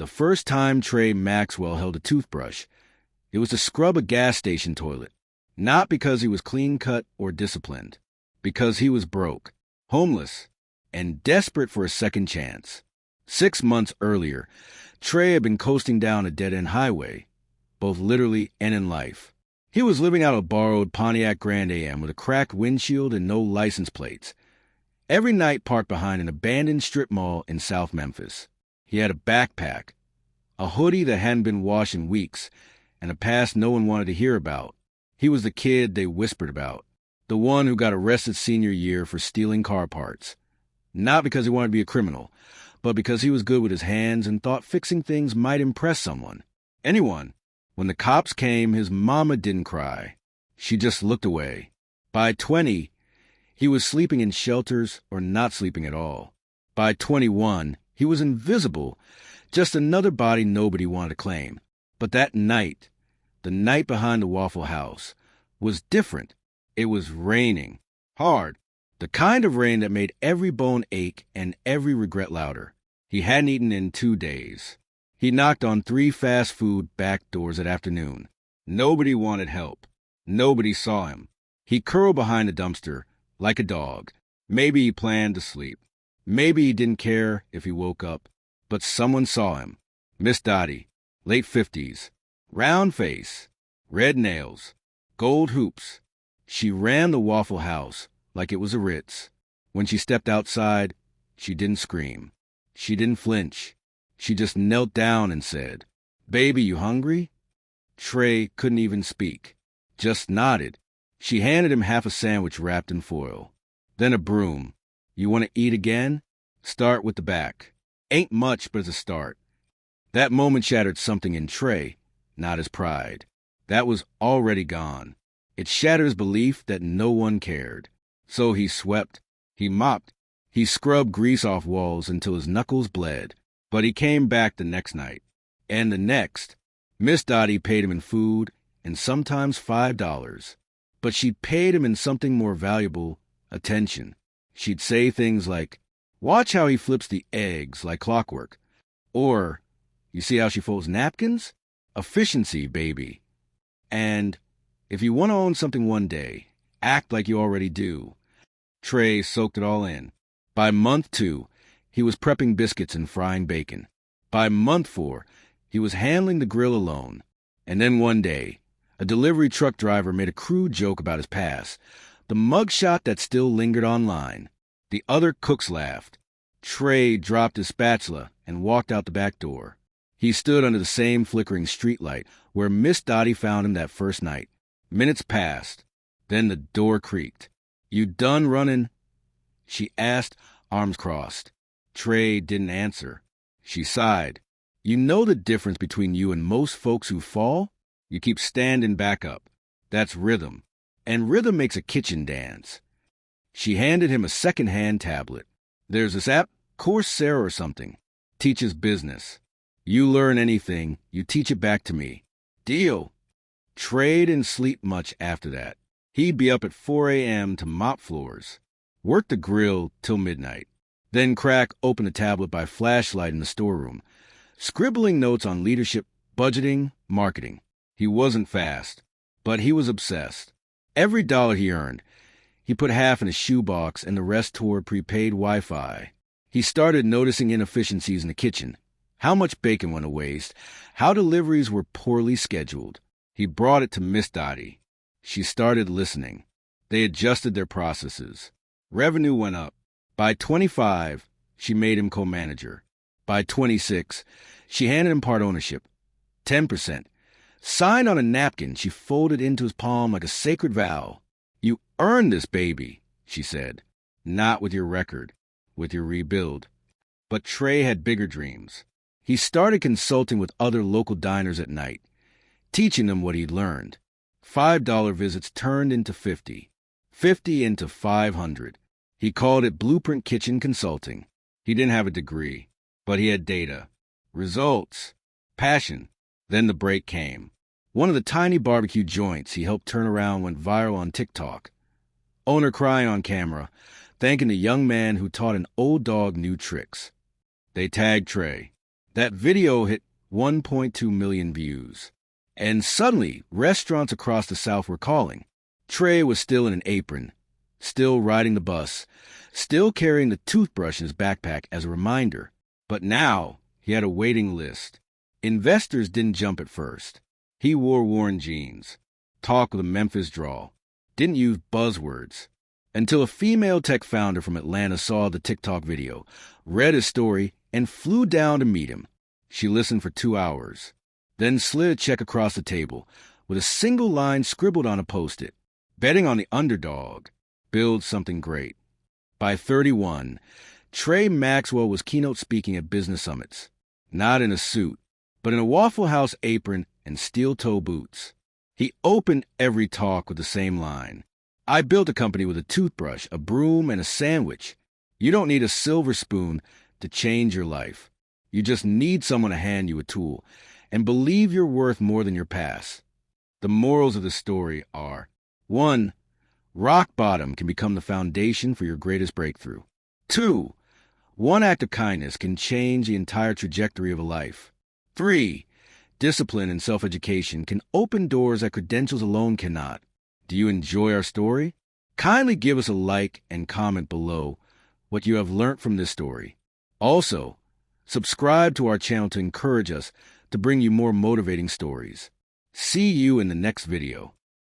The first time Trey Maxwell held a toothbrush, it was to scrub a gas station toilet. Not because he was clean-cut or disciplined. Because he was broke, homeless, and desperate for a second chance. 6 months earlier, Trey had been coasting down a dead-end highway, both literally and in life. He was living out a borrowed Pontiac Grand AM with a cracked windshield and no license plates. Every night parked behind an abandoned strip mall in South Memphis. He had a backpack, a hoodie that hadn't been washed in weeks, and a past no one wanted to hear about. He was the kid they whispered about, the one who got arrested senior year for stealing car parts. Not because he wanted to be a criminal, but because he was good with his hands and thought fixing things might impress someone. Anyone. When the cops came, his mama didn't cry. She just looked away. By 20, he was sleeping in shelters or not sleeping at all. By 21, he was invisible, just another body nobody wanted to claim. But that night, the night behind the Waffle House, was different. It was raining. Hard. The kind of rain that made every bone ache and every regret louder. He hadn't eaten in 2 days. He knocked on 3 fast food back doors at afternoon. Nobody wanted help. Nobody saw him. He curled behind the dumpster like a dog. Maybe he planned to sleep. Maybe he didn't care if he woke up. But someone saw him. Miss Dottie, late 50s, round face, red nails, gold hoops. She ran the Waffle House like it was a Ritz. When she stepped outside, she didn't scream. She didn't flinch. She just knelt down and said, "Baby, you hungry?" Trey couldn't even speak, just nodded. She handed him half a sandwich wrapped in foil. Then a broom. "You want to eat again? Start with the back." Ain't much, but it's a start. That moment shattered something in Trey, not his pride. That was already gone. It shattered his belief that no one cared. So he swept, he mopped, he scrubbed grease off walls until his knuckles bled. But he came back the next night. And the next. Miss Dottie paid him in food and sometimes $5. But she paid him in something more valuable, attention. She'd say things like, "Watch how he flips the eggs like clockwork." Or, "You see how she folds napkins? Efficiency, baby." And, "If you want to own something one day, act like you already do." Trey soaked it all in. By month 2, he was prepping biscuits and frying bacon. By month 4, he was handling the grill alone. And then one day, a delivery truck driver made a crude joke about his past, the mugshot that still lingered online. The other cooks laughed. Trey dropped his spatula and walked out the back door. He stood under the same flickering streetlight where Miss Dottie found him that first night. Minutes passed. Then the door creaked. "You done running?" she asked, arms crossed. Trey didn't answer. She sighed. "You know the difference between you and most folks who fall? You keep standing back up. That's rhythm. And rhythm makes a kitchen dance." She handed him a second-hand tablet. "There's this app, Coursera or something. Teaches business. You learn anything, you teach it back to me. Deal." Trey didn't sleep much after that. He'd be up at 4 a.m. to mop floors. Work the grill till midnight. Then crack open the tablet by flashlight in the storeroom, scribbling notes on leadership, budgeting, marketing. He wasn't fast, but he was obsessed. Every dollar he earned, he put half in a shoebox and the rest toward prepaid Wi-Fi. He started noticing inefficiencies in the kitchen, how much bacon went to waste, how deliveries were poorly scheduled. He brought it to Miss Dottie. She started listening. They adjusted their processes. Revenue went up. By 25, she made him co-manager. By 26, she handed him part ownership, 10%. Signed on a napkin, she folded into his palm like a sacred vow. "You earned this, baby," she said. "Not with your record, with your rebuild." But Trey had bigger dreams. He started consulting with other local diners at night, teaching them what he'd learned. $5 visits turned into 50, 50 into 500. He called it Blueprint Kitchen Consulting. He didn't have a degree, but he had data, results, passion. Then the break came. One of the tiny barbecue joints he helped turn around went viral on TikTok. Owner crying on camera, thanking the young man who taught an old dog new tricks. They tagged Trey. That video hit 1.2 million views. And suddenly, restaurants across the South were calling. Trey was still in an apron, still riding the bus, still carrying the toothbrush in his backpack as a reminder. But now, he had a waiting list. Investors didn't jump at first. He wore worn jeans, talked with a Memphis drawl, didn't use buzzwords. Until a female tech founder from Atlanta saw the TikTok video, read his story, and flew down to meet him. She listened for 2 hours, then slid a check across the table with a single line scribbled on a Post-it. Betting on the Underdog builds something great. By 31, Trey Maxwell was keynote speaking at business summits, not in a suit, but in a Waffle House apron and steel-toe boots. He opened every talk with the same line. I built a company with a toothbrush, a broom, and a sandwich. You don't need a silver spoon to change your life. You just need someone to hand you a tool and believe you're worth more than your past. The morals of the story are: 1. Rock bottom can become the foundation for your greatest breakthrough. 2. One act of kindness can change the entire trajectory of a life. 3. Discipline and self-education can open doors that credentials alone cannot. Do you enjoy our story? Kindly give us a like and comment below what you have learned from this story. Also, subscribe to our channel to encourage us to bring you more motivating stories. See you in the next video.